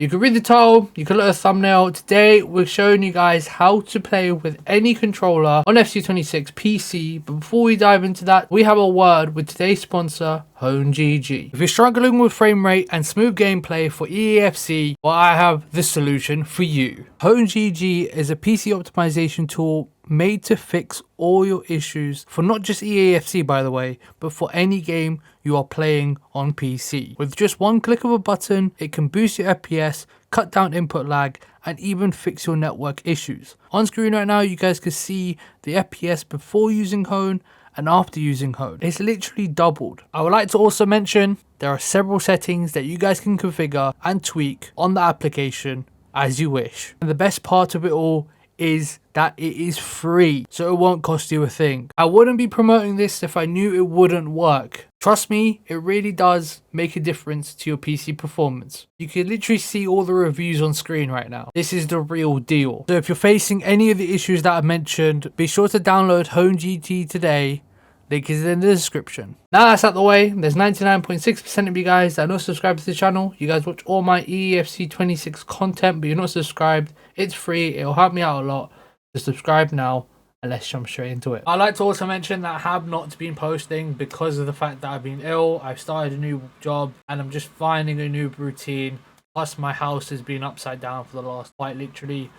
You can read the title, you can look at the thumbnail. Today we're showing you guys how to play with any controller on FC26 PC. But before we dive into that, we have a word with today's sponsor, HoneGG. If you're struggling with frame rate and smooth gameplay for EAFC, well, I have the solution for you. HoneGG is a PC optimization tool made to fix all your issues for not just EAFC, by the way, but for any game you are playing on PC. With just one click of a button, it can boost your FPS, cut down input lag, and even fix your network issues. On screen right now, you guys can see the FPS before using Hone and after using Hone. It's literally doubled. I would like to also mention there are several settings that you guys can configure and tweak on the application as you wish. And the best part of it all is that it is free, so it won't cost you a thing. I wouldn't be promoting this if I knew it wouldn't work. Trust me, it really does make a difference to your PC performance. You can literally see all the reviews on screen right now. This is the real deal. So if you're facing any of the issues that I mentioned, be sure to download HoneGG today. Link is in the description. Now that's out the way, there's 99.6% of you guys that are not subscribed to the channel. You guys watch all my EFC 26 content, but you're not subscribed. It's free, it'll help me out a lot. So subscribe now, and let's jump straight into it. I'd like to also mention that I have not been posting because of the fact that I've been ill. I've started a new job, and I'm just finding a new routine. Plus my house has been upside down for the last, quite literally.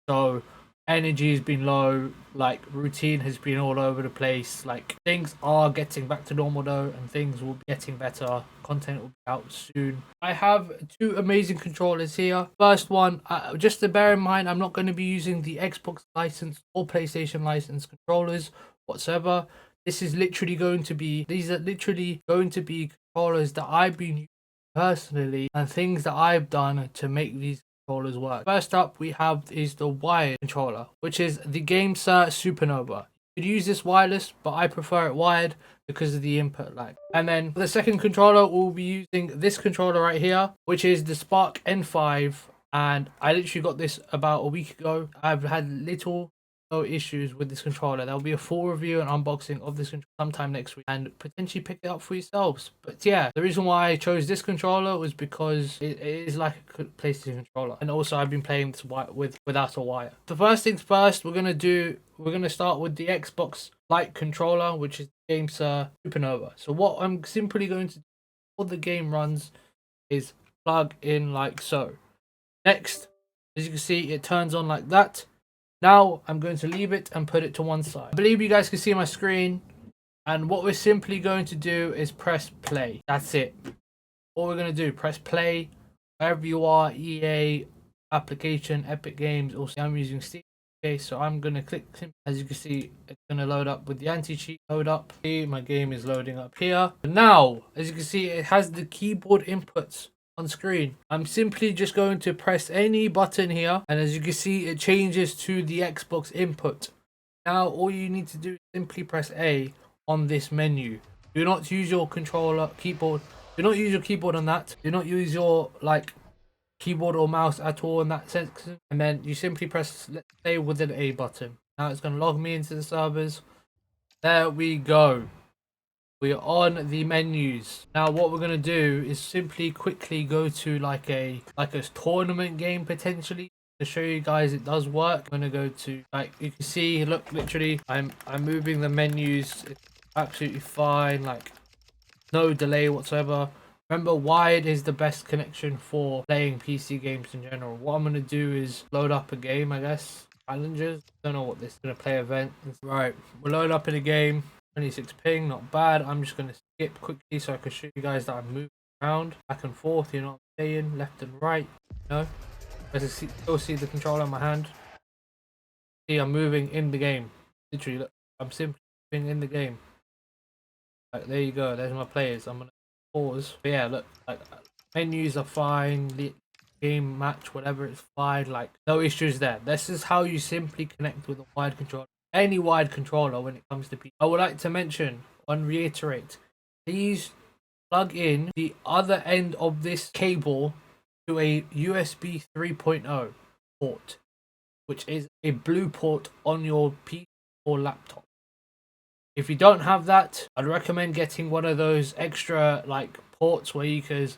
So energy has been low, like routine has been all over the place. Like things are getting back to normal though, and things will be getting better. Content will be out soon. I have two amazing controllers here. First one, just to bear in mind, I'm not going to be using the Xbox license or PlayStation license controllers whatsoever. This is literally going to be, these are literally going to be controllers that I've been using personally and things that I've done to make these controllers work. First up we have is the wired controller, which is the GameSir Supernova. You could use this wireless, but I prefer it wired because of the input lag. And then for the second controller, we'll be using this controller right here, which is the Spark N5, and I literally got this about a week ago. I've had no issues with this controller. There'll be a full review and unboxing of this controller sometime next week, and potentially pick it up for yourselves. But yeah, the reason why I chose this controller was because it is like a PlayStation controller, and also I've been playing this without a wire. The first things first, we're gonna start with the Xbox Lite controller, which is GameSir Supernova. So what I'm simply going to do before the game runs is plug in like so. Next, as you can see, it turns on like that. Now I'm going to leave it and put it to one side. I believe you guys can see my screen, and what we're simply going to do is press play. That's it. All we're going to do, press play wherever you are, EA, application, Epic Games. Also I'm using Steam. Okay, so I'm going to click, as you can see, it's going to load up with the anti-cheat load up. See, my game is loading up here. Now, as you can see, it has the keyboard inputs on screen. I'm simply just going to press any button here, and as you can see, it changes to the Xbox input. Now all you need to do is simply press A on this menu. Do not use your keyboard. Do not use your keyboard on that. Do not use your keyboard or mouse at all in that section. And then you simply press, let's say, with an A button. Now it's going to log me into the servers. There we go. We are on the menus. Now what we're going to do is simply quickly go to like a tournament game potentially to show you guys it does work. I'm going to go to, like you can see, look, literally I'm moving the menus. It's absolutely fine, like no delay whatsoever. Remember, wired is the best connection for playing PC games in general. What I'm going to do is load up a game, I guess. Challenges. Don't know what this is. Going to play event. Right, we'll load up in a game. 26 ping, not bad. I'm just going to skip quickly so I can show you guys that I'm moving around back and forth, you know what I'm saying, left and right, you know. As you still see the controller in my hand. See, I'm moving in the game. Literally, look, I'm simply moving in the game. Like, there you go, there's my players. I'm going to pause. But yeah, look, like menus are fine, the game match, whatever, it's fine, like no issues there. This is how you simply connect with a wired controller. Any wired controller when it comes to PC. I would like to mention and reiterate, please plug in the other end of this cable to a USB 3.0 port, which is a blue port on your PC or laptop. If you don't have that, I'd recommend getting one of those extra like ports where you can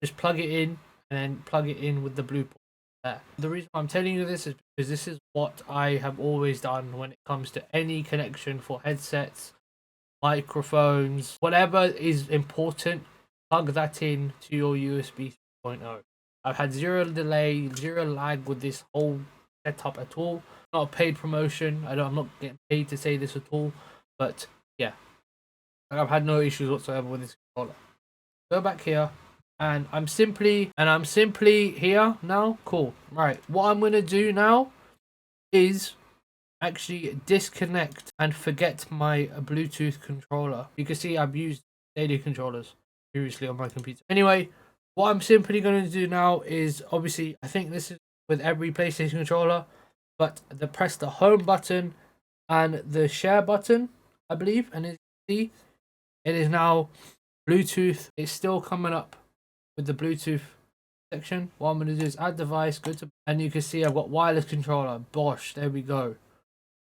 just plug it in and then plug it in with the blue port there. The reason why I'm telling you this is because this is what I have always done when it comes to any connection for headsets, microphones, whatever is important. Plug that in to your USB 3.0. I've had zero delay, zero lag with this whole setup at all. Not a paid promotion. I'm not getting paid to say this at all. But yeah, I've had no issues whatsoever with this controller. Go back here, and I'm simply here now. Cool. Right. What I'm gonna do now is actually disconnect and forget my Bluetooth controller. You can see I've used Stadia controllers previously on my computer. Anyway, what I'm simply going to do now is, obviously, I think this is with every PlayStation controller, but press the home button and the share button, I believe, and as you see, it is now Bluetooth. It's still coming up with the Bluetooth section. What I'm going to do is add device, go to, and you can see I've got wireless controller. Bosh, there we go.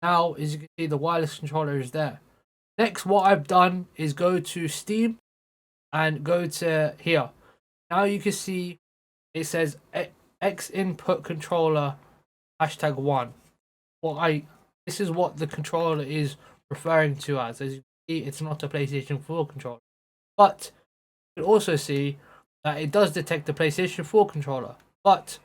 Now, as you can see, the wireless controller is there. Next, what I've done is go to Steam and go to here. Now you can see it says X input controller #1. This is what the controller is referring to as. As you can see, it's not a PlayStation 4 controller. But you can also see that it does detect the PlayStation 4 controller. But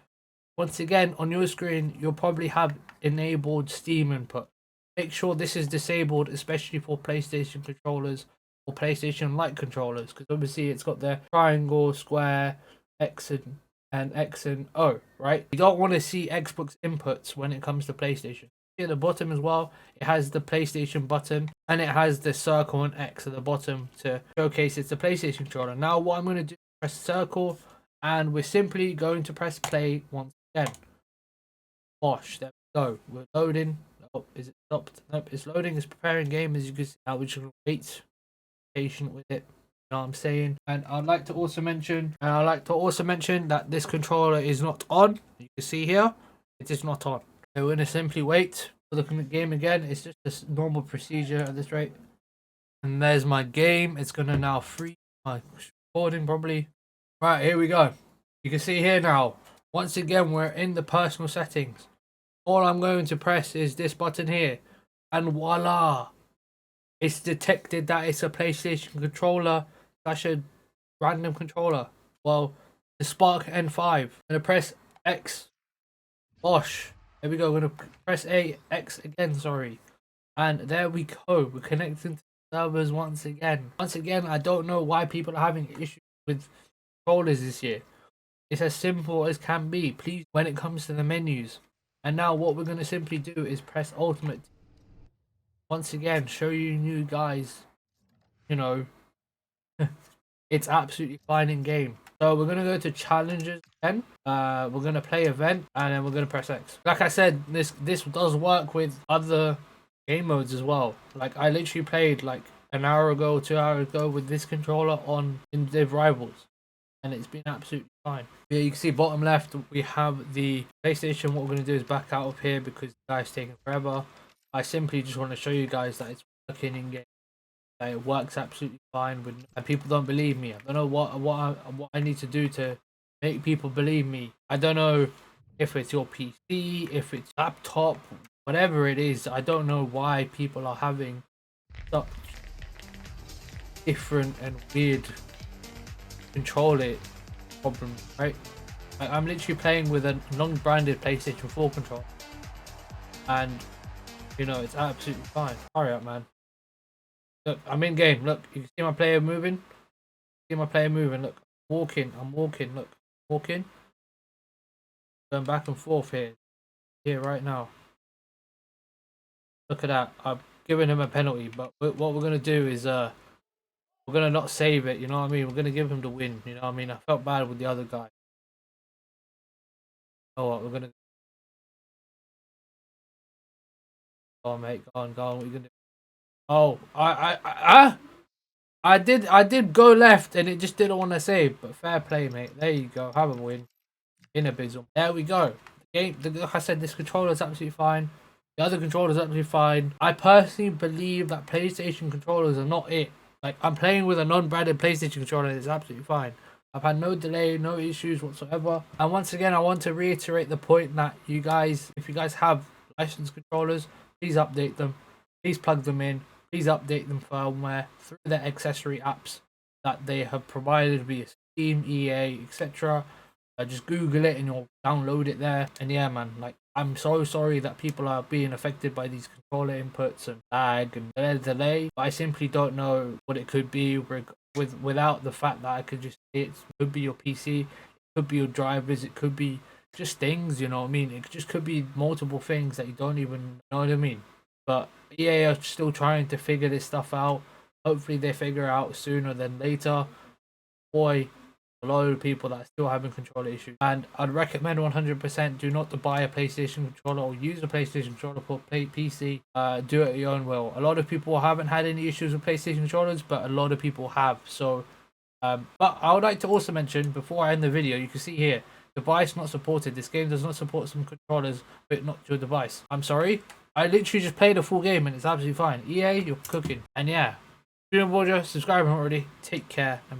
once again, on your screen, you'll probably have enabled Steam input. Make sure this is disabled, especially for PlayStation controllers or PlayStation Lite controllers, because obviously it's got the triangle, square, X and X and O, right? You don't want to see Xbox inputs when it comes to PlayStation. See at the bottom as well, it has the PlayStation button and it has the circle and X at the bottom to showcase it's a PlayStation controller. Now what I'm going to do is press circle, and we're simply going to press play once again. Bosh, there we go. We're loading. Oh, is it stopped? Nope, it's loading. It's preparing game, as you can see. Now we should wait, patient with it. You know what I'm saying? And I'd like to also mention, that this controller is not on. You can see here, it is not on. So we're gonna simply wait for the game again. It's just a normal procedure at this rate. And there's my game. It's gonna now freeze my recording probably. Right, here we go. You can see here now. Once again, we're in the personal settings. All I'm going to press is this button here, and voila, it's detected that it's a PlayStation controller slash a random controller. Well, the Spark N5. I'm gonna press X. Bosh. There we go. We're gonna press X again. Sorry, and there we go. We're connecting to the servers once again. Once again, I don't know why people are having issues with controllers this year. It's as simple as can be. Please, when it comes to the menus. And now what we're going to simply do is press ultimate. Once again, show you guys, you know, it's absolutely fine in game. So we're going to go to challenges again. We're going to play event, and then we're going to press X. Like I said, this does work with other game modes as well. Like I literally played like an hour ago, 2 hours ago with this controller on in Div Rivals, and it's been absolutely fine. Yeah, you can see bottom left we have the PlayStation. What we're going to do is back out of here because the guy's taking forever. I simply just want to show you guys that it's working in game. That it works absolutely fine with, and people don't believe me. I don't know what I need to do to make people believe me. I don't know if it's your PC, if it's laptop, whatever it is. I don't know why people are having such different and weird control it problem, right? Like, I'm literally playing with a non-branded PlayStation 4 controller, and you know it's absolutely fine. Hurry up, man. Look, I'm in game. Look, you can see my player moving. See my player moving. Look, I'm walking. Look, walking. Going back and forth here right now. Look at that. I've given him a penalty, but what we're gonna do is we're gonna not save it. You know what I mean? We're gonna give him the win. You know what I mean? I felt bad with the other guy. Oh, what we're gonna. Oh, mate, go on. What are you gonna do? Oh, I did go left, and it just didn't want to save. But fair play, mate. There you go. Have a win. In a Bizzle. There we go. The game. Like I said, this controller is absolutely fine. The other controller is absolutely fine. I personally believe that PlayStation controllers are not it. Like, I'm playing with a non-branded PlayStation controller, and it's absolutely fine. I've had no delay, no issues whatsoever. And once again, I want to reiterate the point that you guys, if you guys have licensed controllers, please update them. Please plug them in. Please update them firmware through the accessory apps that they have provided via Steam, EA, etc. Just Google it and you'll download it there. And yeah, man, like, I'm so sorry that people are being affected by these controller inputs and lag and delay. But I simply don't know what it could be without the fact that I could just say it could be your PC, it could be your drivers, it could be just things, you know what I mean? It just could be multiple things that you don't even know what I mean. But EA are still trying to figure this stuff out. Hopefully they figure it out sooner than later. Boy, a lot of people that are still having controller issues, and I'd recommend 100% do not to buy a PlayStation controller or use a PlayStation controller for PC. Do it at your own will. A lot of people haven't had any issues with PlayStation controllers, but a lot of people have. So but I would like to also mention before I end the video, you can see here, device not supported. This game does not support some controllers, but not your device. I'm sorry, I literally just played a full game and it's absolutely fine. EA, you're cooking. And yeah, if you're on board, subscribe already. Take care.